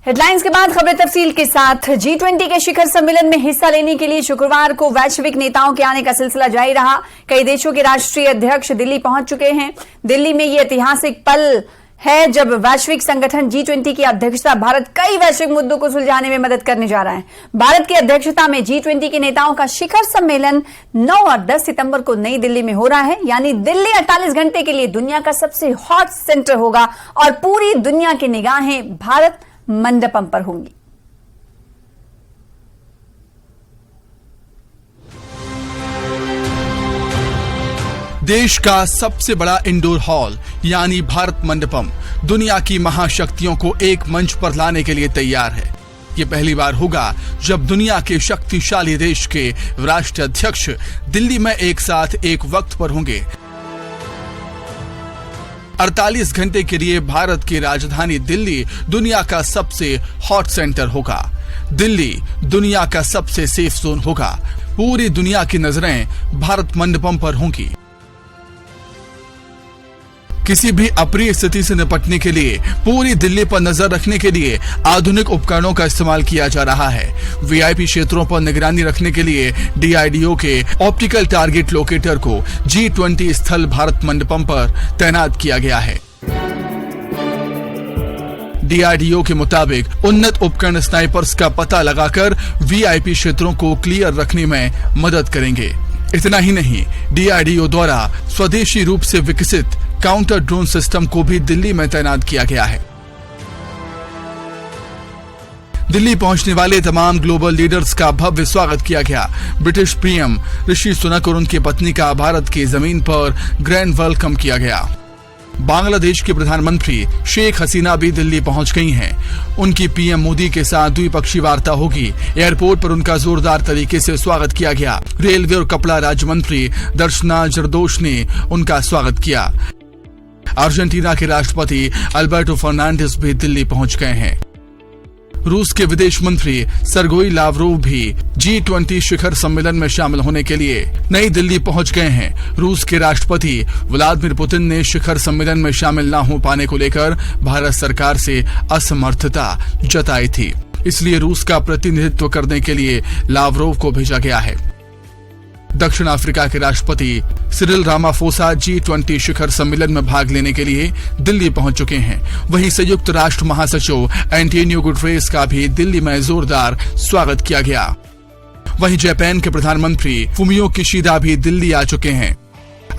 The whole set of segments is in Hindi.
हेडलाइंस के बाद खबरें तफसील के साथ। G20 के शिखर सम्मेलन में हिस्सा लेने के लिए शुक्रवार को वैश्विक नेताओं के आने का सिलसिला जारी रहा। कई देशों के राष्ट्रीय अध्यक्ष दिल्ली पहुंच चुके हैं। दिल्ली में यह ऐतिहासिक पल है जब वैश्विक संगठन G20 की अध्यक्षता भारत कई वैश्विक मुद्दों को सुलझाने में मदद करने जा रहा है। भारत की अध्यक्षता में G20 के नेताओं का शिखर सम्मेलन 9 और 10 सितंबर को नई दिल्ली में हो रहा है। यानी दिल्ली 48 घंटे के लिए दुनिया का सबसे हॉट सेंटर होगा और पूरी दुनिया की निगाहें भारत मंडपम पर होंगी। देश का सबसे बड़ा इंडोर हॉल यानी भारत मंडपम दुनिया की महाशक्तियों को एक मंच पर लाने के लिए तैयार है। ये पहली बार होगा जब दुनिया के शक्तिशाली देश के राष्ट्राध्यक्ष दिल्ली में एक साथ एक वक्त पर होंगे। 48 घंटे के लिए भारत की राजधानी दिल्ली दुनिया का सबसे हॉट सेंटर होगा। दिल्ली दुनिया का सबसे सेफ जोन होगा। पूरी दुनिया की नजरें भारत मंडपम पर होंगी। किसी भी अप्रिय स्थिति से निपटने के लिए पूरी दिल्ली पर नजर रखने के लिए आधुनिक उपकरणों का इस्तेमाल किया जा रहा है। वीआईपी क्षेत्रों पर निगरानी रखने के लिए डीआरडीओ के ऑप्टिकल टारगेट लोकेटर को G20 स्थल भारत मंडपम पर तैनात किया गया है। डीआरडीओ के मुताबिक उन्नत उपकरण स्नाइपर्स का पता लगाकर वीआईपी क्षेत्रों को क्लियर रखने में मदद करेंगे। इतना ही नहीं, डीआरडीओ द्वारा स्वदेशी रूप से विकसित काउंटर ड्रोन सिस्टम को भी दिल्ली में तैनात किया गया है। दिल्ली पहुंचने वाले तमाम ग्लोबल लीडर्स का भव्य स्वागत किया गया। ब्रिटिश पीएम ऋषि सुनक और उनकी पत्नी का भारत की जमीन पर ग्रैंड वेलकम किया गया। बांग्लादेश की प्रधानमंत्री शेख हसीना भी दिल्ली पहुंच गई हैं। उनकी पीएम मोदी के साथ द्विपक्षीय वार्ता होगी। एयरपोर्ट पर उनका जोरदार तरीके से स्वागत किया गया। रेलवे और कपड़ा राज्य मंत्री दर्शना जरदोश ने उनका स्वागत किया। अर्जेंटीना के राष्ट्रपति अल्बर्टो फर्नांडिस भी दिल्ली पहुंच गए हैं। रूस के विदेश मंत्री सर्गेई लावरोव भी G20 शिखर सम्मेलन में शामिल होने के लिए नई दिल्ली पहुंच गए हैं। रूस के राष्ट्रपति व्लादिमीर पुतिन ने शिखर सम्मेलन में शामिल न हो पाने को लेकर भारत सरकार से असमर्थता जताई थी, इसलिए रूस का प्रतिनिधित्व करने के लिए लावरोव को भेजा गया है। दक्षिण अफ्रीका के राष्ट्रपति सिरिल रामाफोसा G20 शिखर सम्मेलन में भाग लेने के लिए दिल्ली पहुंच चुके हैं। वहीं संयुक्त राष्ट्र महासचिव एंटोनियो गुटेरेस का भी दिल्ली में जोरदार स्वागत किया गया। वहीं जापान के प्रधानमंत्री फुमियो किशिदा भी दिल्ली आ चुके हैं।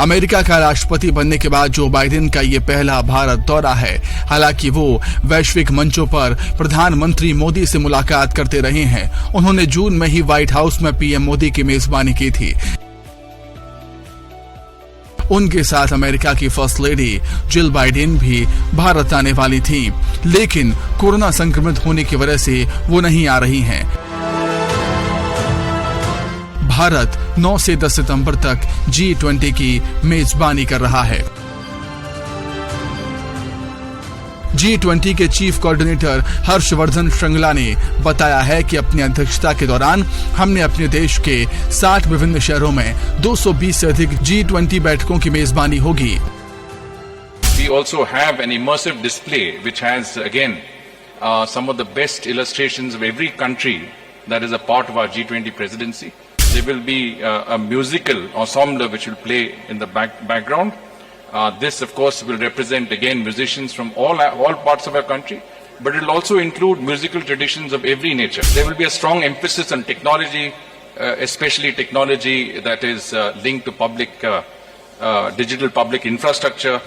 अमेरिका का राष्ट्रपति बनने के बाद जो बाइडेन का ये पहला भारत दौरा है। हालांकि वो वैश्विक मंचों पर प्रधानमंत्री मोदी से मुलाकात करते रहे हैं। उन्होंने जून में ही व्हाइट हाउस में पीएम मोदी की मेजबानी की थी। उनके साथ अमेरिका की फर्स्ट लेडी जिल बाइडेन भी भारत आने वाली थी, लेकिन कोरोना संक्रमित होने की वजह से वो नहीं आ रही हैं। भारत 9 से 10 सितंबर तक G20 की मेजबानी कर रहा है। G20 के चीफ कोऑर्डिनेटर हर्षवर्धन श्रृंगला ने बताया है कि अपनी अध्यक्षता के दौरान हमने अपने देश के 60 विभिन्न शहरों में 220 से अधिक G20 बैठकों की मेजबानी होगी। We also have an immersive display which has again some of the best illustrations of every country that is a part of our G20 presidency. There will be a musical ensemble which will play in the background. This, of course, will represent again musicians from all parts of our country, but it will also include musical traditions of every nature. There will be a strong emphasis on technology, especially technology that is linked to public digital public infrastructure.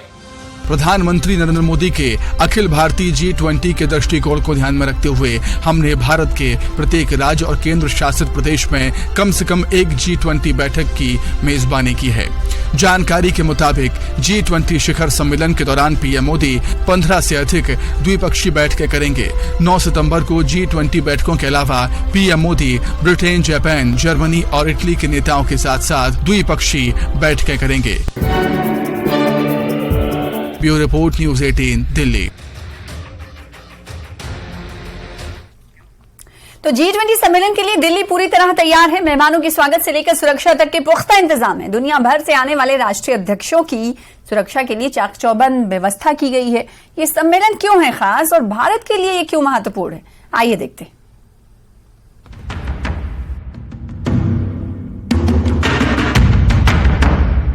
प्रधानमंत्री नरेंद्र मोदी के अखिल भारतीय G20 के दृष्टिकोण को ध्यान में रखते हुए हमने भारत के प्रत्येक राज्य और केंद्र शासित प्रदेश में कम से कम एक G20 बैठक की मेजबानी की है। जानकारी के मुताबिक G20 शिखर सम्मेलन के दौरान पीएम मोदी 15 से अधिक द्विपक्षीय बैठकें करेंगे। 9 सितंबर को G20 बैठकों के अलावा PM Modi Britain, Japan, Germany और इटली के नेताओं के साथ साथ द्विपक्षीय बैठकें करेंगे। Bureau report, news 18 Delhi. तो G20 सम्मेलन के लिए दिल्ली पूरी तरह तैयार है। मेहमानों के स्वागत से लेकर सुरक्षा तक के पुख्ता इंतजाम है। दुनिया भर से आने वाले राष्ट्रीय अध्यक्षों की सुरक्षा के लिए चाक चौबंद व्यवस्था की गई है। ये सम्मेलन क्यों है खास और भारत के लिए ये क्यों महत्वपूर्ण है, आइए देखते हैं।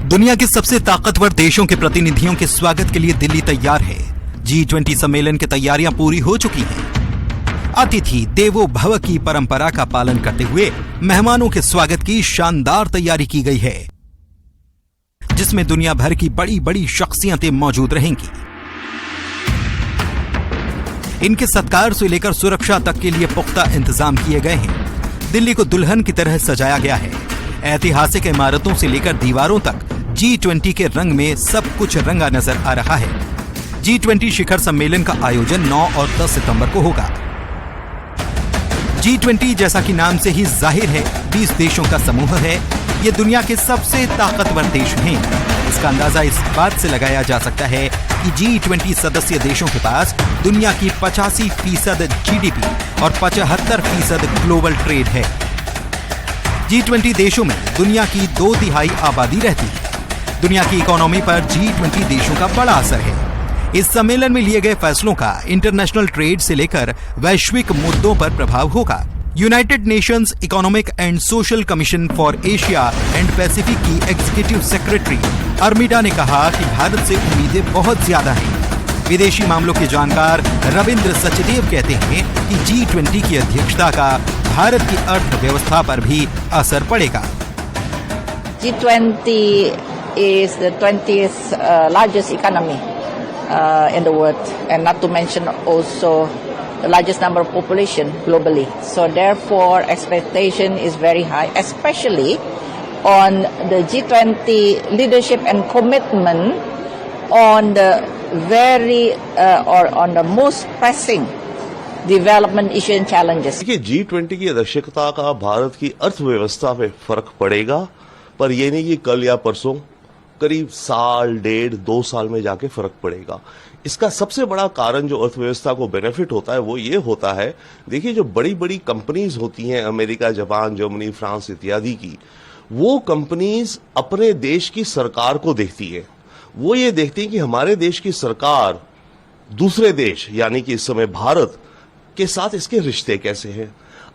दुनिया के सबसे ताकतवर देशों के प्रतिनिधियों के स्वागत के लिए दिल्ली तैयार है। G20 सम्मेलन की तैयारियां पूरी हो चुकी हैं। अतिथि देवो भव की परंपरा का पालन करते हुए मेहमानों के स्वागत की शानदार तैयारी की गई है, जिसमें दुनिया भर की बड़ी बड़ी शख्सियतें मौजूद रहेंगी। इनके सत्कार से लेकर सुरक्षा तक के लिए पुख्ता इंतजाम किए गए हैं। दिल्ली को दुल्हन की तरह सजाया गया है। ऐतिहासिक इमारतों से लेकर दीवारों तक G20 के रंग में सब कुछ रंगा नजर आ रहा है। G20 शिखर सम्मेलन का आयोजन 9 और 10 सितंबर को होगा। G20 जैसा कि नाम से ही जाहिर है 20 देशों का समूह है। ये दुनिया के सबसे ताकतवर देश हैं। इसका अंदाजा इस बात से लगाया जा सकता है कि G20 सदस्य देशों के पास दुनिया की 85% GDP और 75% ग्लोबल ट्रेड है। G20 देशों में दुनिया की 2/3 आबादी रहती है। दुनिया की इकोनॉमी पर G20 देशों का बड़ा असर है। इस सम्मेलन में लिए गए फैसलों का इंटरनेशनल ट्रेड से लेकर वैश्विक मुद्दों पर प्रभाव होगा। United Nations economic and social commission for Asia and Pacific की एग्जीक्यूटिव सेक्रेटरी अर्मिडा ने कहा कि भारत से उम्मीदें बहुत ज्यादा हैं। विदेशी मामलों के जानकार रविंद्र सचदेव कहते हैं कि G20 की अध्यक्षता का भारत की अर्थव्यवस्था पर भी असर पड़ेगा। G20 is the 20th largest economy in the world, and not to mention also the largest number of population globally. So therefore, expectation is very high, especially on the G20 leadership and commitment on the on the most pressing development issue and challenges. देखिए, G20 की अध्यक्षता का भारत की अर्थव्यवस्था पे फर्क पड़ेगा, पर ये नहीं कि कल या परसों, करीब साल, 1.5-2 साल में जाके फर्क पड़ेगा। इसका सबसे बड़ा कारण जो अर्थव्यवस्था को बेनिफिट होता है वो ये होता है, देखिए जो बड़ी बड़ी कंपनीज होती हैं अमेरिका, जापान, जर्मनी, फ्रांस इत्यादि की, वो कंपनीज अपने देश की सरकार को देखती है। वो ये देखती है कि हमारे देश की सरकार दूसरे देश यानी कि इस समय भारत के साथ इसके रिश्ते कैसे हैं।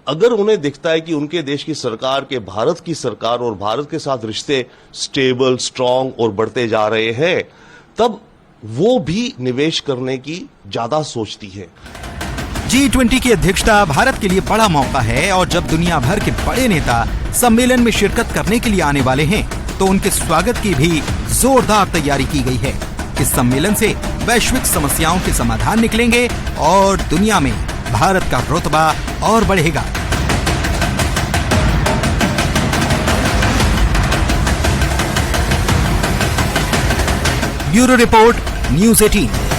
अगर उन्हें दिखता है कि उनके देश की सरकार के भारत की सरकार और भारत के साथ रिश्ते स्टेबल, स्ट्रांग और बढ़ते जा रहे हैं, तब वो भी निवेश करने की ज्यादा सोचती है। G20 की अध्यक्षता भारत के लिए बड़ा मौका है और जब दुनिया भर के बड़े नेता सम्मेलन में शिरकत करने के लिए आने वाले हैं तो उनके स्वागत की भी जोरदार तैयारी की गई है। इस सम्मेलन से वैश्विक समस्याओं के समाधान निकलेंगे और दुनिया में भारत का रुतबा और बढ़ेगा। Bureau report, news 18।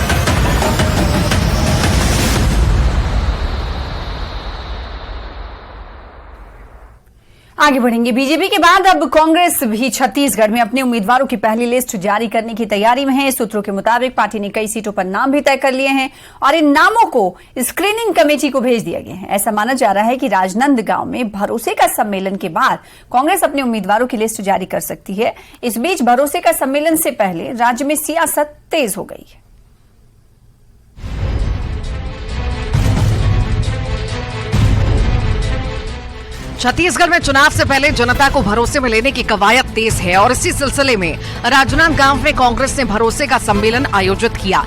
आगे बढ़ेंगे। बीजेपी के बाद अब कांग्रेस भी छत्तीसगढ़ में अपने उम्मीदवारों की पहली लिस्ट जारी करने की तैयारी में है। सूत्रों के मुताबिक पार्टी ने कई सीटों पर नाम भी तय कर लिए हैं और इन नामों को स्क्रीनिंग कमेटी को भेज दिया गया है। ऐसा माना जा रहा है कि राजनांदगांव में भरोसे का सम्मेलन के बाद कांग्रेस अपने उम्मीदवारों की लिस्ट जारी कर सकती है। इस बीच भरोसे का सम्मेलन से पहले राज्य में सियासत तेज हो गई है। छत्तीसगढ़ में चुनाव से पहले जनता को भरोसे में लेने की कवायद तेज है और इसी सिलसिले में राजनांदगांव में कांग्रेस ने भरोसे का सम्मेलन आयोजित किया।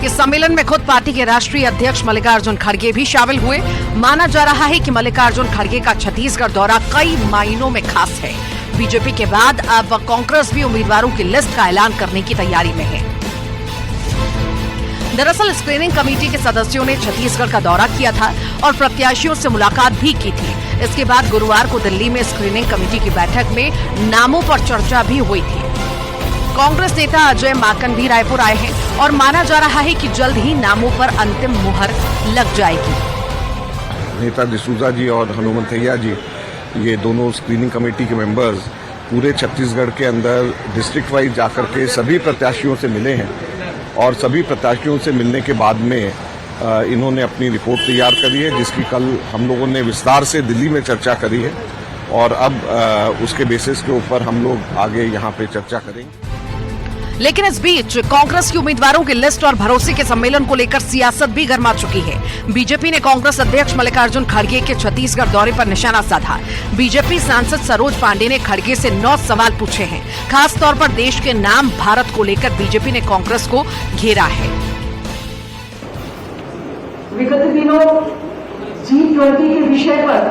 इस सम्मेलन में खुद पार्टी के राष्ट्रीय अध्यक्ष मल्लिकार्जुन खड़गे भी शामिल हुए। माना जा रहा है कि मल्लिकार्जुन खड़गे का छत्तीसगढ़ दौरा कई मायनों में खास है। बीजेपी के बाद अब कांग्रेस भी उम्मीदवारों की लिस्ट का ऐलान करने की तैयारी में है। दरअसल स्क्रीनिंग कमेटी के सदस्यों ने छत्तीसगढ़ का दौरा किया था और प्रत्याशियों से मुलाकात भी की थी। इसके बाद गुरुवार को दिल्ली में स्क्रीनिंग कमेटी की बैठक में नामों पर चर्चा भी हुई थी। कांग्रेस नेता अजय माकन भी रायपुर आए हैं और माना जा रहा है कि जल्द ही नामों पर अंतिम मुहर लग जाएगी। नेता डिसूजा जी और हनुमंतैया जी, ये दोनों स्क्रीनिंग कमेटी के मेंबर्स पूरे छत्तीसगढ़ के अंदर डिस्ट्रिक्ट वाइज जाकर के सभी प्रत्याशियों से मिले हैं और सभी प्रत्याशियों से मिलने के बाद में इन्होंने अपनी रिपोर्ट तैयार करी है, जिसकी कल हम लोगों ने विस्तार से दिल्ली में चर्चा करी है और अब उसके बेसिस के ऊपर हम लोग आगे यहाँ पे चर्चा करेंगे। लेकिन इस बीच कांग्रेस की उम्मीदवारों की लिस्ट और भरोसे के सम्मेलन को लेकर सियासत भी गर्मा चुकी है। बीजेपी ने कांग्रेस अध्यक्ष मल्लिकार्जुन खड़गे के छत्तीसगढ़ दौरे पर निशाना साधा। बीजेपी सांसद सरोज पांडे ने खड़गे से 9 सवाल पूछे हैं। खास तौर पर देश के नाम भारत को लेकर बीजेपी ने कांग्रेस को घेरा है। विगत दिनों G20 के विषय पर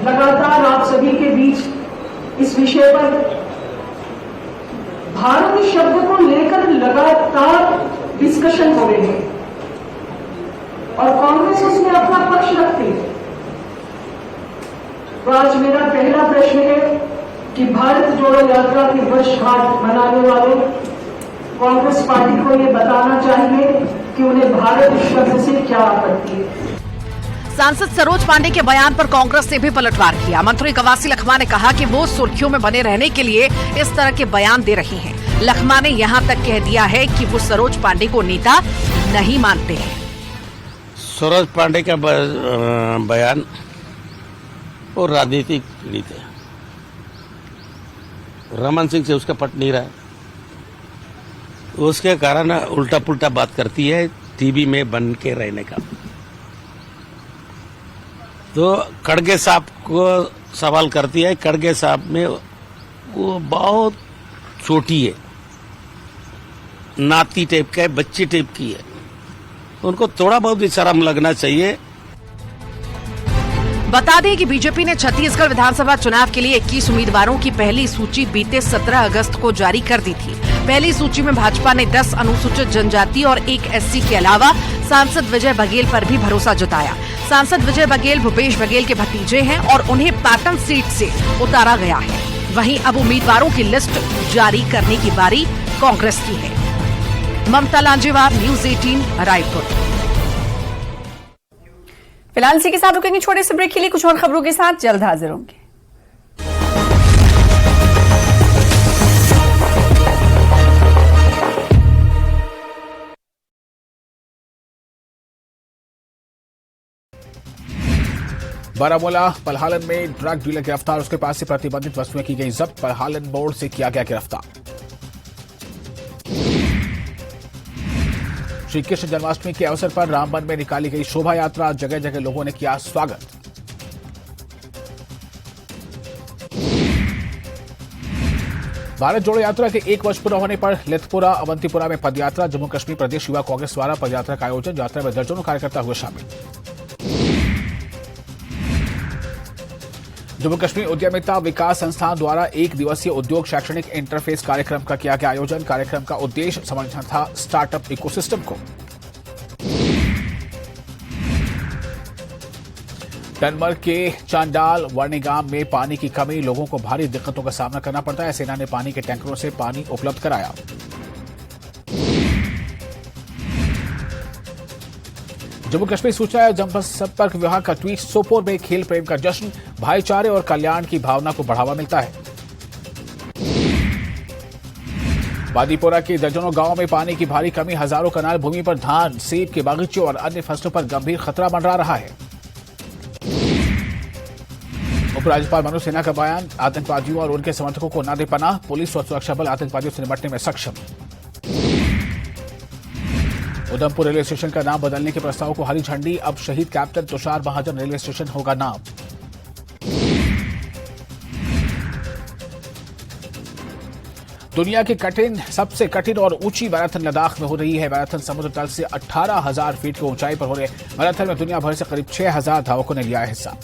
लगातार आप सभी के बीच इस विषय पर भारत शब्द को लेकर लगातार डिस्कशन हो रहे हैं और कांग्रेस उसमें अपना पक्ष रखती है। तो आज मेरा पहला प्रश्न है कि भारत जोड़ो यात्रा की वर्षगांठ मनाने वाले कांग्रेस पार्टी को ये बताना चाहिए कि उन्हें भारत शब्द से क्या आपत्ति है। सांसद सरोज पांडे के बयान पर कांग्रेस ने भी पलटवार किया। मंत्री कवासी लखमा ने कहा कि वो सुर्खियों में बने रहने के लिए इस तरह के बयान दे रही हैं। लखमा ने यहां तक कह दिया है कि वो सरोज पांडे को नेता नहीं मानते हैं। सरोज पांडे का बयान वो राजनीतिक पीड़ित है। रमन सिंह से उसका पट नहीं रहा है, उसके कारण उल्टा पुल्टा बात करती है टीवी में बन के रहने का। तो खड़गे साहब को सवाल करती है। खड़गे साहब में वो बहुत छोटी है, नाती टाइप का है, बच्ची टाइप की है। उनको थोड़ा बहुत भी शर्म लगना चाहिए। बता दें कि बीजेपी ने छत्तीसगढ़ विधानसभा चुनाव के लिए 21 उम्मीदवारों की पहली सूची बीते 17 अगस्त को जारी कर दी थी। पहली सूची में भाजपा ने 10 अनुसूचित जनजाति और 1 SC के अलावा सांसद विजय बघेल पर भी भरोसा जताया। सांसद विजय बघेल भूपेश बघेल के भतीजे हैं और उन्हें पाटन सीट से उतारा गया है। वहीं अब उम्मीदवारों की लिस्ट जारी करने की बारी कांग्रेस की है। ममता लांजेवार, न्यूज 18, रायपुर। फिलहाल इसी के साथ रुकेंगे छोटे से ब्रेक के लिए। कुछ और खबरों के साथ जल्द हाजिर होंगे। बारामूला पलहालन में ड्रग डीलर गिरफ्तार, उसके पास से प्रतिबंधित वस्तुएं की गई जब्त। पलहालन मोड़ से किया गया गिरफ्तार। श्री कृष्ण जन्माष्टमी के अवसर पर रामबन में निकाली गई शोभा यात्रा, जगह जगह लोगों ने किया स्वागत। भारत जोड़ो यात्रा के 1 वर्ष पूरा होने पर लितपुरा अवंतीपुरा में पदयात्रा। जम्मू कश्मीर प्रदेश युवा कांग्रेस द्वारा पदयात्रा का आयोजन। यात्रा में दर्जनों कार्यकर्ता हुए शामिल। जम्मू कश्मीर उद्यमिता विकास संस्थान द्वारा 1 दिवसीय उद्योग शैक्षणिक इंटरफेस कार्यक्रम का किया गया आयोजन। कार्यक्रम का उद्देश्य समझना था स्टार्टअप इकोसिस्टम को। टनमर्ग के चांडाल वर्णिगाम में पानी की कमी, लोगों को भारी दिक्कतों का सामना करना पड़ता है। सेना ने पानी के टैंकरों से पानी उपलब्ध कराया। जम्मू कश्मीर सूचना एवं जनसंपर्क विभाग का ट्वीट। सोपोर में खेल प्रेम का जश्न, भाईचारे और कल्याण की भावना को बढ़ावा मिलता है। बादीपोरा के दर्जनों गांवों में पानी की भारी कमी, हजारों कनाल भूमि पर धान, सेब के बागीचे और अन्य फसलों पर गंभीर खतरा मंडरा रहा है। उपराज्यपाल मनोज सिन्हा का बयान, आतंकवादियों और उनके समर्थकों को न दे पनाह, पुलिस और सुरक्षा बल आतंकवादियों से निपटने में सक्षम। उधमपुर रेलवे स्टेशन का नाम बदलने के प्रस्ताव को हरी झंडी, अब शहीद कैप्टन तुषार महाजन रेलवे स्टेशन होगा नाम। दुनिया की सबसे कठिन और ऊंची मैराथन लद्दाख में हो रही है। मैराथन समुद्र तल से 18,000 फीट की ऊंचाई पर हो रहे मैराथन में दुनिया भर से करीब 6,000 धावकों ने लिया है हिस्सा।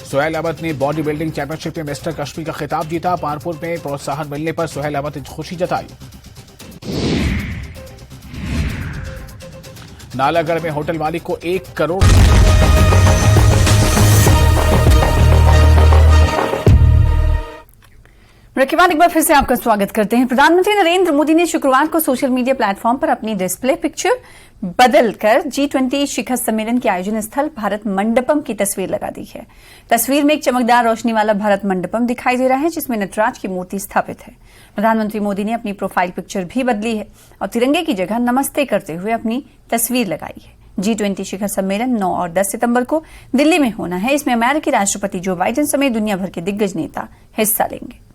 सोहेल अहमद ने बॉडी बिल्डिंग चैंपियनशिप में मिस्टर कश्मीर का खिताब जीता। पानपुर में प्रोत्साहन मिलने पर सोहेल अहमद ने खुशी जताई। नालागढ़ में होटल मालिक को 1 करोड़ ब्रेक के बाद एक बार फिर से आपका स्वागत करते हैं। प्रधानमंत्री नरेंद्र मोदी ने शुक्रवार को सोशल मीडिया प्लेटफॉर्म पर अपनी डिस्प्ले पिक्चर बदलकर G20 शिखर सम्मेलन के आयोजन स्थल भारत मंडपम की तस्वीर लगा दी है। तस्वीर में एक चमकदार रोशनी वाला भारत मंडपम दिखाई दे रहा है, जिसमें नटराज की मूर्ति स्थापित है। प्रधानमंत्री मोदी ने अपनी प्रोफाइल पिक्चर भी बदली है और तिरंगे की जगह नमस्ते करते हुए अपनी तस्वीर लगाई है। G20 शिखर सम्मेलन 9 और 10 सितंबर को दिल्ली में होना है। इसमें अमेरिकी राष्ट्रपति जो बाइडेन समेत दुनिया भर के दिग्गज नेता हिस्सा लेंगे।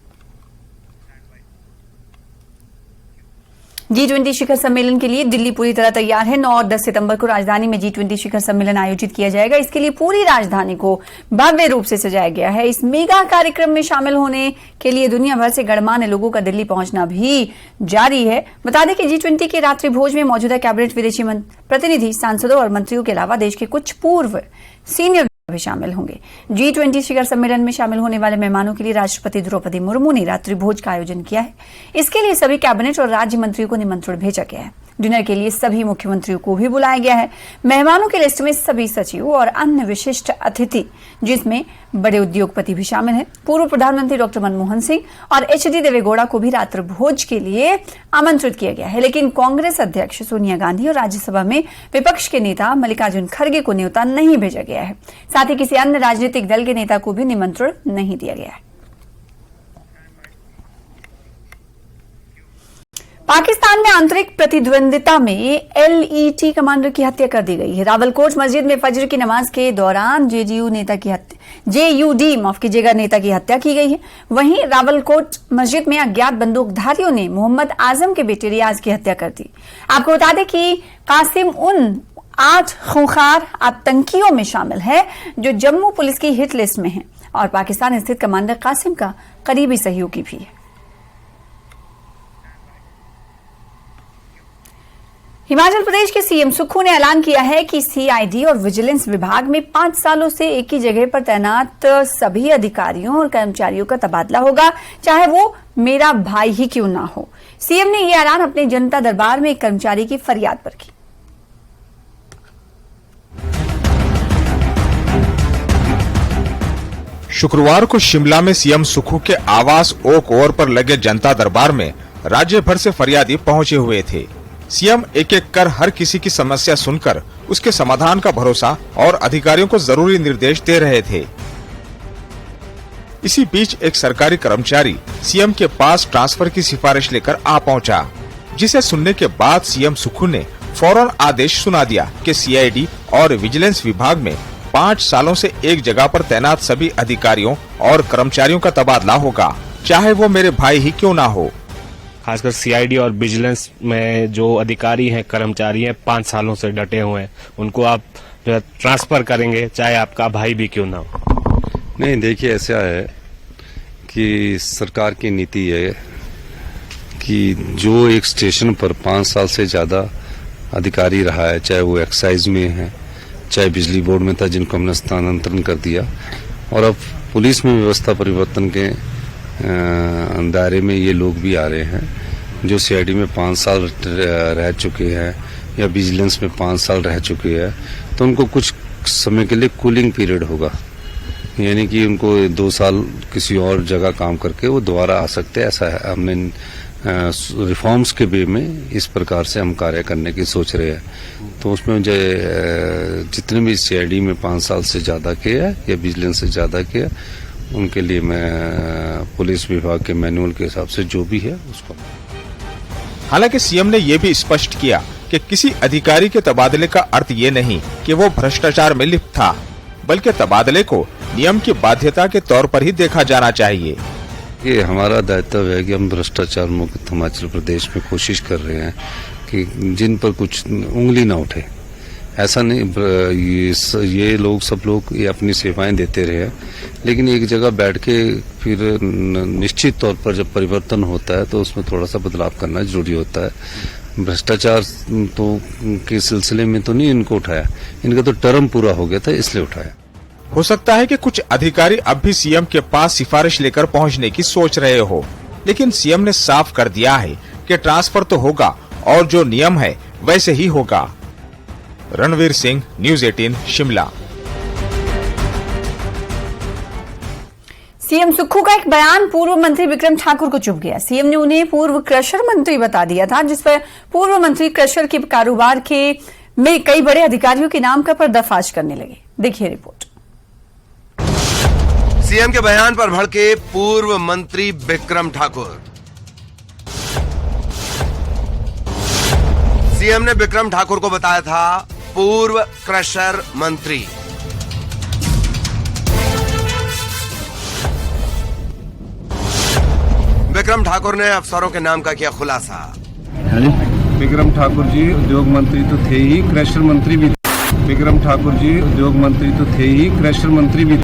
G20 शिखर सम्मेलन के लिए दिल्ली पूरी तरह तैयार है। 9 और 10 सितंबर को राजधानी में G20 शिखर सम्मेलन आयोजित किया जाएगा। इसके लिए पूरी राजधानी को भव्य रूप से सजाया गया है। इस मेगा कार्यक्रम में शामिल होने के लिए दुनिया भर से गणमान्य लोगों का दिल्ली पहुंचना भी जारी है। बता दें कि G20 के रात्रि भोज में मौजूदा कैबिनेट, विदेशी प्रतिनिधि, सांसदों और मंत्रियों के अलावा देश के कुछ पूर्व सीनियर भी शामिल होंगे। G20 शिखर सम्मेलन में शामिल होने वाले मेहमानों के लिए राष्ट्रपति द्रौपदी मुर्मू ने रात्रि भोज का आयोजन किया है। इसके लिए सभी कैबिनेट और राज्य मंत्रियों को निमंत्रण भेजा गया है। डिनर के लिए सभी मुख्यमंत्रियों को भी बुलाया गया है। मेहमानों की लिस्ट में सभी सचिव और अन्य विशिष्ट अतिथि, जिसमें बड़े उद्योगपति भी शामिल हैं। पूर्व प्रधानमंत्री डॉक्टर मनमोहन सिंह और एच.डी. देवेगौड़ा को भी रात्रि भोज के लिए आमंत्रित किया गया है। लेकिन कांग्रेस अध्यक्ष सोनिया गांधी और राज्यसभा में विपक्ष के नेता मल्लिकार्जुन खड़गे को न्योता नहीं भेजा गया है। साथ ही किसी अन्य राजनीतिक दल के नेता को भी निमंत्रण नहीं दिया गया है। पाकिस्तान में आंतरिक प्रतिद्वंदिता में LET कमांडर की हत्या कर दी गई है। रावलकोट मस्जिद में फजर की नमाज के दौरान JUD नेता की हत्या की गई है। वहीं रावलकोट मस्जिद में अज्ञात बंदूकधारियों ने मोहम्मद आजम के बेटे रियाज की हत्या कर दी। आपको बता दें कि कासिम उन 8 खूंखार आतंकियों में शामिल है जो जम्मू पुलिस की हिट लिस्ट में है और पाकिस्तान स्थित कमांडर कासिम का करीबी सहयोगी भी है। हिमाचल प्रदेश के सीएम सुक्खू ने ऐलान किया है कि CID और विजिलेंस विभाग में 5 सालों से एक ही जगह पर तैनात सभी अधिकारियों और कर्मचारियों का तबादला होगा, चाहे वो मेरा भाई ही क्यों ना हो। सीएम ने यह ऐलान अपने जनता दरबार में एक कर्मचारी की फरियाद पर की। शुक्रवार को शिमला में सीएम सुक्खू के आवास ओक ओवर पर लगे जनता दरबार में राज्य भर से फरियादी पहुंचे हुए थे। सीएम एक एक कर हर किसी की समस्या सुनकर उसके समाधान का भरोसा और अधिकारियों को जरूरी निर्देश दे रहे थे। इसी बीच एक सरकारी कर्मचारी सीएम के पास ट्रांसफर की सिफारिश लेकर आ पहुंचा, जिसे सुनने के बाद सीएम सुक्खू ने फौरन आदेश सुना दिया कि CID और विजिलेंस विभाग में 5 सालों से एक जगह पर तैनात सभी अधिकारियों और कर्मचारियों का तबादला होगा, चाहे वो मेरे भाई ही क्यों ना हो। खासकर CID और विजिलेंस में जो अधिकारी हैं, कर्मचारी हैं, 5 सालों से डटे हुए हैं, उनको आप जो है ट्रांसफर करेंगे, चाहे आपका भाई भी क्यों ना हो। नहीं, देखिए ऐसा है कि सरकार की नीति है कि जो एक स्टेशन पर 5 साल से ज्यादा अधिकारी रहा है, चाहे वो एक्साइज में है, चाहे बिजली बोर्ड में था जिनको हमने स्थानांतरण कर दिया, और अब पुलिस में व्यवस्था परिवर्तन के दायरे में ये लोग भी आ रहे हैं जो CID में 5 साल रह चुके हैं या विजिलेंस में 5 साल रह चुके हैं, तो उनको कुछ समय के लिए कूलिंग पीरियड होगा, यानी कि उनको 2 साल किसी और जगह काम करके वो दोबारा आ सकते हैं। ऐसा है, हमने रिफॉर्म्स के वे में इस प्रकार से हम कार्य करने की सोच रहे हैं। तो उसमें जो जितने भी CID में 5 साल से ज्यादा के है या विजिलेंस से ज्यादा के है, उनके लिए मैं पुलिस विभाग के मैनुअल के हिसाब से जो भी है उसको। हालांकि सीएम ने यह भी स्पष्ट किया कि किसी अधिकारी के तबादले का अर्थ ये नहीं कि वो भ्रष्टाचार में लिप्त था, बल्कि तबादले को नियम की बाध्यता के तौर पर ही देखा जाना चाहिए। ये हमारा दायित्व है कि हम भ्रष्टाचार मुक्त हिमाचल प्रदेश में कोशिश कर रहे हैं कि जिन पर कुछ उंगली न उठे। ऐसा नहीं, ये लोग सब लोग ये अपनी सेवाएं देते रहे, लेकिन एक जगह बैठ के फिर निश्चित तौर पर जब परिवर्तन होता है तो उसमें थोड़ा सा बदलाव करना जरूरी होता है। भ्रष्टाचार तो के सिलसिले में तो नहीं इनको उठाया, इनका तो टर्म पूरा हो गया था इसलिए उठाया। हो सकता है कि कुछ अधिकारी अब भी सीएम के पास सिफारिश लेकर पहुंचने की सोच रहे हो, लेकिन सीएम ने साफ कर दिया है कि ट्रांसफर तो होगा और जो नियम है वैसे ही होगा। रणवीर सिंह, न्यूज़ 18, शिमला। सीएम सुक्खू का एक बयान पूर्व मंत्री विक्रम ठाकुर को चुभ गया। सीएम ने उन्हें पूर्व क्रशर मंत्री बता दिया था, जिस पर पूर्व मंत्री क्रशर के कारोबार में कई बड़े अधिकारियों के नाम का पर्दाफाश करने लगे। देखिए रिपोर्ट। सीएम के बयान पर भड़के पूर्व मंत्री विक्रम ठाकुर। सीएम ने विक्रम ठाकुर को बताया था पूर्व क्रशर मंत्री। विक्रम ठाकुर ने अफसरों के नाम का किया खुलासा। विक्रम ठाकुर जी उद्योग मंत्री तो थे ही, क्रशर मंत्री भी। विक्रम ठाकुर जी उद्योग मंत्री तो थे ही, क्रशर मंत्री भी।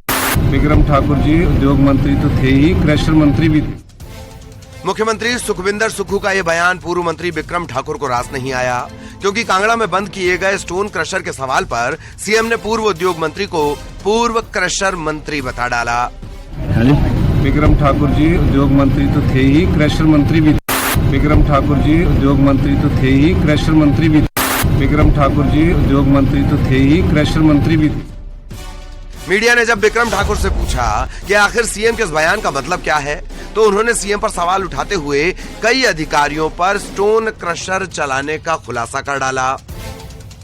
विक्रम ठाकुर जी उद्योग मंत्री तो थे ही, क्रशर मंत्री भी। मुख्यमंत्री सुखविंदर सुक्खू का यह बयान पूर्व मंत्री विक्रम ठाकुर को रास नहीं आया, क्योंकि कांगड़ा में बंद किए गए स्टोन क्रशर के सवाल पर सीएम ने पूर्व उद्योग मंत्री को पूर्व क्रशर मंत्री बता डाला। विक्रम ठाकुर जी उद्योग मंत्री तो थे ही, क्रशर मंत्री भी। विक्रम ठाकुर जी उद्योग मंत्री तो थे ही, क्रशर मंत्री भी। विक्रम ठाकुर जी उद्योग मंत्री तो थे ही, क्रशर मंत्री भी। मीडिया ने जब विक्रम ठाकुर से पूछा कि आखिर सीएम के इस बयान का मतलब क्या है, तो उन्होंने सीएम पर सवाल उठाते हुए कई अधिकारियों पर स्टोन क्रशर चलाने का खुलासा कर डाला।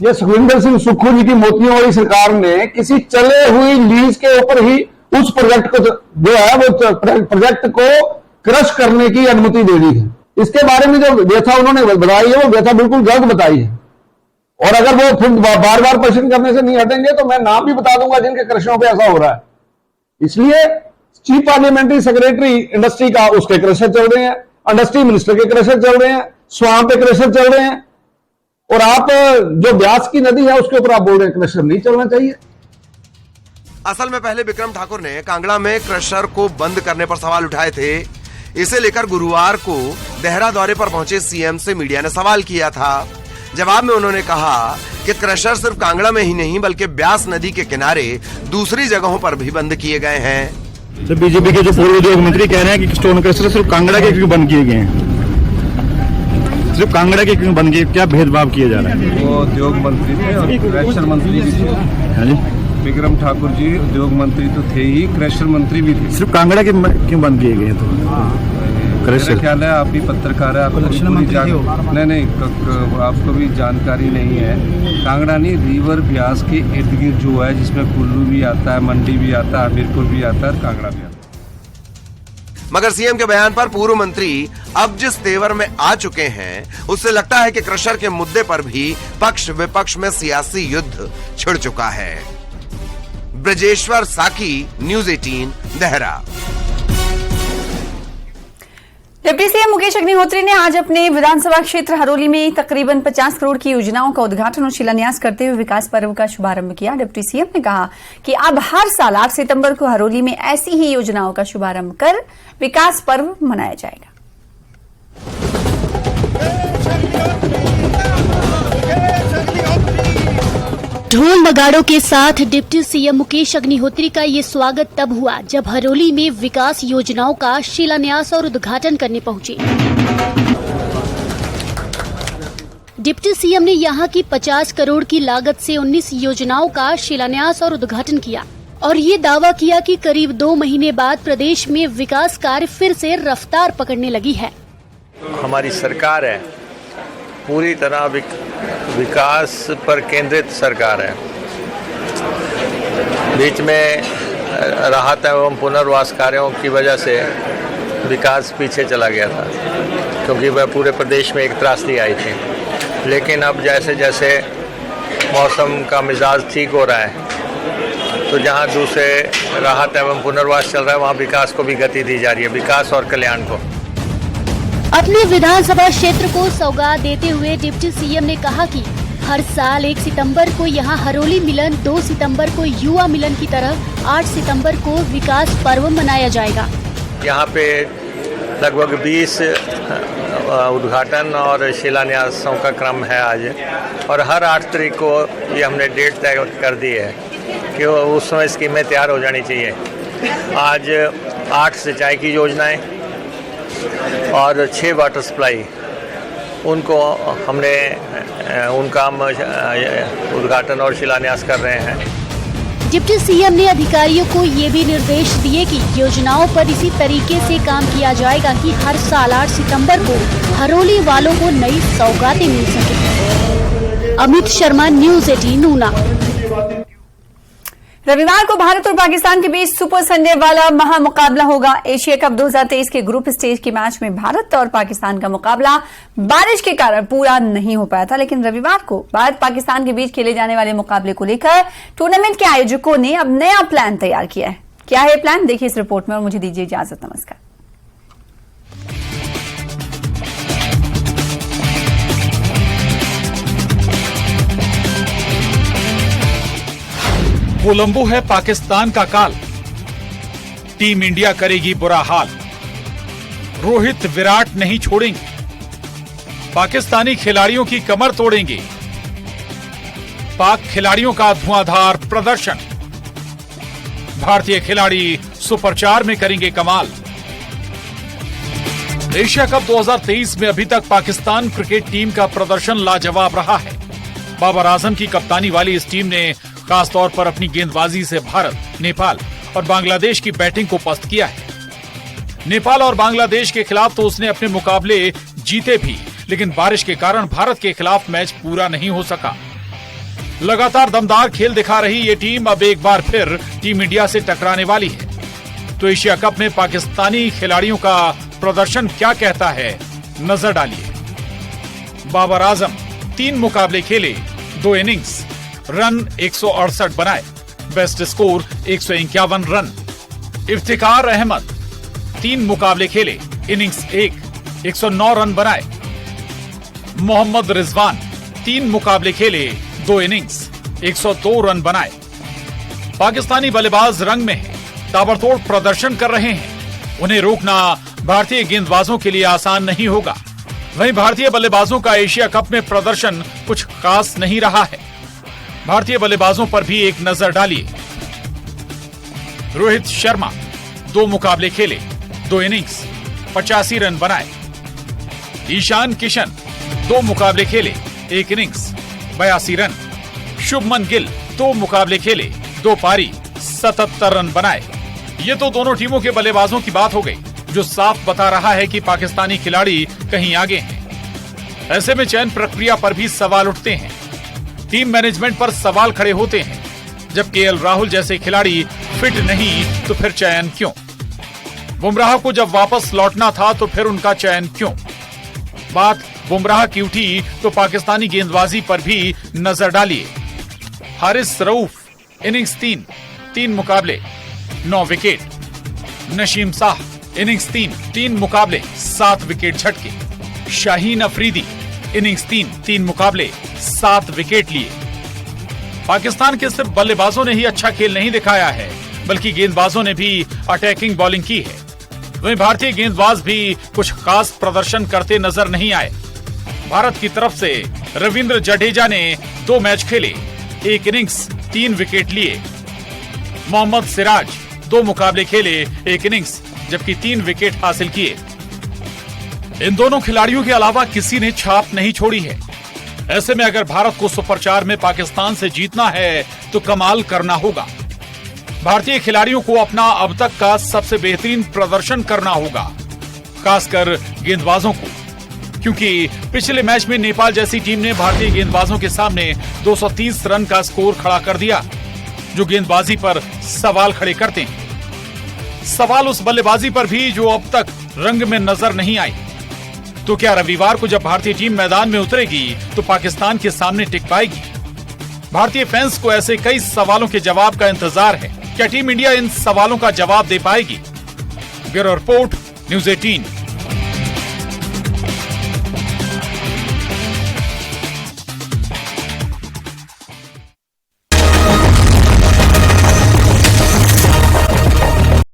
ये सुखविंदर सिंह सुक्खू जी की मोतियों वाली सरकार ने किसी चले हुई लीज के ऊपर ही उस प्रोजेक्ट को जो है वो प्रोजेक्ट को क्रश करने की अनुमति दे दी है। इसके बारे में जो व्यथा उन्होंने बताई है वो व्यथा बिल्कुल गलत बताई है, और अगर वो फिर बार बार क्वेश्चन करने से नहीं हटेंगे तो मैं नाम भी बता दूंगा जिनके क्रशरों पे ऐसा हो रहा है। इसलिए चीफ पार्लियामेंट्री सेक्रेटरी इंडस्ट्री का उसके क्रशर चल रहे हैं, इंडस्ट्री मिनिस्टर के क्रशर चल रहे हैं, स्वाम पे क्रशर चल रहे हैं, और आप जो ब्यास की नदी है उसके ऊपर आप बोल रहे हैं क्रशर नहीं चलना चाहिए। असल में पहले विक्रम ठाकुर ने कांगड़ा में क्रशर को बंद करने पर सवाल उठाए थे। इसे लेकर गुरुवार को देहरा दौरे पर पहुंचे सीएम से मीडिया ने सवाल किया था। जवाब में उन्होंने कहा कि क्रशर सिर्फ कांगड़ा में ही नहीं बल्कि ब्यास नदी के किनारे दूसरी जगहों पर भी बंद किए गए हैं। तो बीजेपी के जो पूर्व उद्योग मंत्री कह रहे हैं कि स्टोन क्रशर सिर्फ कांगड़ा के क्यों बंद किए गए हैं, सिर्फ कांगड़ा के क्यों बंद किए, क्या भेदभाव किया जा रहा है? वो उद्योग मंत्री थे और क्रशर मंत्री भी थे। विक्रम ठाकुर जी उद्योग मंत्री तो थे ही, क्रशर मंत्री भी थे। सिर्फ कांगड़ा के क्यों बंद किए गए? तो मेरा ख्याल है आप भी पत्रकार है, आपको नहीं आपको भी जानकारी नहीं है। कांगड़ा नहीं, रिवर ब्यास के इर्द गिर्द जो है जिसमें कुल्लू भी आता है, मंडी भी आता है, हमीरपुर भी आता है, कांगड़ा भी आता है। मगर सीएम के बयान पर पूर्व मंत्री अब जिस तेवर में आ चुके हैं उससे लगता है कि क्रशर के मुद्दे पर भी पक्ष विपक्ष में सियासी युद्ध छिड़ चुका है। ब्रजेश्वर साकी, news 18 Dehra. Deputy CM Mukesh Agnihotri ने आज अपने विधानसभा क्षेत्र हरोली में तकरीबन 50 करोड़ की योजनाओं का उद्घाटन और शिलान्यास करते हुए विकास पर्व का शुभारंभ किया। डिप्टी सीएम ने कहा कि अब हर साल 8 सितंबर को हरोली में ऐसी ही योजनाओं का शुभारंभ कर विकास पर्व मनाया जाएगा। ढोल नगाड़ों के साथ डिप्टी सीएम मुकेश अग्निहोत्री का ये स्वागत तब हुआ जब हरोली में विकास योजनाओं का शिलान्यास और उद्घाटन करने पहुंचे। डिप्टी सीएम ने यहां की 50 करोड़ की लागत से 19 योजनाओं का शिलान्यास और उद्घाटन किया और ये दावा किया कि करीब 2 महीने बाद प्रदेश में विकास कार्य फिर से रफ्तार पकड़ने लगी है। हमारी सरकार है, पूरी तरह विकास पर केंद्रित सरकार है। बीच में राहत एवं पुनर्वास कार्यों की वजह से विकास पीछे चला गया था, क्योंकि वह पूरे प्रदेश में एक त्रासदी आई थी। लेकिन अब जैसे जैसे मौसम का मिजाज ठीक हो रहा है, तो जहां दूसरे राहत एवं पुनर्वास चल रहा है, वहां विकास को भी गति दी जा रही है, विकास और कल्याण को। अपने विधानसभा क्षेत्र को सौगात देते हुए डिप्टी सीएम ने कहा कि हर साल 1 सितंबर को यहां हरोली मिलन, 2 सितंबर को युवा मिलन की तरह 8 सितंबर को विकास पर्व मनाया जाएगा। यहाँ पे लगभग 20 उद्घाटन और शिलान्यासों का क्रम है आज, और हर 8 तारीख को ये हमने डेट तय कर दी है कि उस समय स्कीमें तैयार हो जानी चाहिए। आज 8 सिंचाई की योजनाएं और 6 वाटर सप्लाई, उनको हमने उनका हम उद्घाटन और शिलान्यास कर रहे हैं। डिप्टी सीएम ने अधिकारियों को ये भी निर्देश दिए कि योजनाओं पर इसी तरीके से काम किया जाएगा कि हर साल 8 सितंबर को हरोली वालों को नई सौगातें मिल सके। अमित शर्मा, न्यूज़ 18 ऊना। रविवार को भारत और पाकिस्तान के बीच सुपर संडे वाला महामुकाबला होगा। एशिया कप 2023 के ग्रुप स्टेज के मैच में भारत और पाकिस्तान का मुकाबला बारिश के कारण पूरा नहीं हो पाया था, लेकिन रविवार को भारत पाकिस्तान के बीच खेले जाने वाले मुकाबले को लेकर टूर्नामेंट के आयोजकों ने अब नया प्लान तैयार किया है। क्या है प्लान, देखिए इस रिपोर्ट में और मुझे दीजिए इजाजत। नमस्कार। कोलंबो है पाकिस्तान का काल, टीम इंडिया करेगी बुरा हाल। रोहित विराट नहीं छोड़ेंगे, पाकिस्तानी खिलाड़ियों की कमर तोड़ेंगे। पाक खिलाड़ियों का धुआंधार प्रदर्शन, भारतीय खिलाड़ी सुपर 4 में करेंगे कमाल। एशिया कप 2023 में अभी तक पाकिस्तान क्रिकेट टीम का प्रदर्शन लाजवाब रहा है। बाबर आजम की कप्तानी वाली इस टीम ने खासतौर पर अपनी गेंदबाजी से भारत, नेपाल और बांग्लादेश की बैटिंग को पस्त किया है। नेपाल और बांग्लादेश के खिलाफ तो उसने अपने मुकाबले जीते भी, लेकिन बारिश के कारण भारत के खिलाफ मैच पूरा नहीं हो सका। लगातार दमदार खेल दिखा रही ये टीम अब एक बार फिर टीम इंडिया से टकराने वाली है। तो एशिया कप में पाकिस्तानी खिलाड़ियों का प्रदर्शन क्या कहता है, नजर डालिए। बाबर आजम 3 मुकाबले खेले, 2 इनिंग्स, रन 168 बनाए, best score 151 run. Iftikhar Ahmed 3 मुकाबले खेले, इनिंग्स 1, 109 रन बनाए। मोहम्मद रिजवान 3 मुकाबले खेले, 2 इनिंग्स, 102 रन बनाए। पाकिस्तानी बल्लेबाज रंग में है, ताबड़तोड़ प्रदर्शन कर रहे हैं। उन्हें रोकना भारतीय गेंदबाजों के लिए आसान नहीं होगा। वहीं भारतीय बल्लेबाजों का एशिया कप में प्रदर्शन कुछ खास नहीं रहा है। भारतीय बल्लेबाजों पर भी एक नजर डालिए। रोहित शर्मा 2 मुकाबले खेले, 2 इनिंग्स, 85 रन बनाए। ईशान किशन 2 मुकाबले खेले, 1 इनिंग्स, 82 रन। शुभमन गिल 2 मुकाबले खेले, 2 पारी, 77 रन बनाए। ये तो दोनों टीमों के बल्लेबाजों की बात हो गई, जो साफ बता रहा है कि पाकिस्तानी खिलाड़ी कहीं आगे हैं। ऐसे में चयन प्रक्रिया पर भी सवाल उठते हैं। टीम मैनेजमेंट पर सवाल खड़े होते हैं। जब केएल राहुल जैसे खिलाड़ी फिट नहीं तो फिर चयन क्यों? बुमराह को जब वापस लौटना था तो फिर उनका चयन क्यों? बात बुमराह की उठी तो पाकिस्तानी गेंदबाजी पर भी नजर डालिए। हारिस रऊफ इनिंग्स 3 मुकाबले, 9 विकेट। नशीम शाह इनिंग्स 3 मुकाबले, 7 विकेट झटके। शाहीन अफरीदी इनिंग्स 3 मुकाबले, 7 विकेट लिए। पाकिस्तान के सिर्फ बल्लेबाजों ने ही अच्छा खेल नहीं दिखाया है, बल्कि गेंदबाजों ने भी अटैकिंग बॉलिंग की है। वहीं भारतीय गेंदबाज भी कुछ खास प्रदर्शन करते नजर नहीं आए। भारत की तरफ से रविंद्र जडेजा ने 2 मैच खेले, 1 इनिंग्स, 3 विकेट लिए। मोहम्मद सिराज 2 मुकाबले खेले, 1 इनिंग्स, जबकि 3 विकेट हासिल किए। इन दोनों खिलाड़ियों के अलावा किसी ने छाप नहीं छोड़ी है। ऐसे में अगर भारत को सुपर 4 में पाकिस्तान से जीतना है तो कमाल करना होगा। भारतीय खिलाड़ियों को अपना अब तक का सबसे बेहतरीन प्रदर्शन करना होगा, खासकर गेंदबाजों को, क्योंकि पिछले मैच में नेपाल जैसी टीम ने भारतीय गेंदबाजों के सामने 230 रन का स्कोर खड़ा कर दिया, जो गेंदबाजी पर सवाल खड़े करते हैं। सवाल उस बल्लेबाजी पर भी जो अब तक रंग में नजर नहीं आई। तो क्या रविवार को जब भारतीय टीम मैदान में उतरेगी तो पाकिस्तान के सामने टिक पाएगी? भारतीय फैंस को ऐसे कई सवालों के जवाब का इंतजार है। क्या टीम इंडिया इन सवालों का जवाब दे पाएगी? Bureau report, news 18।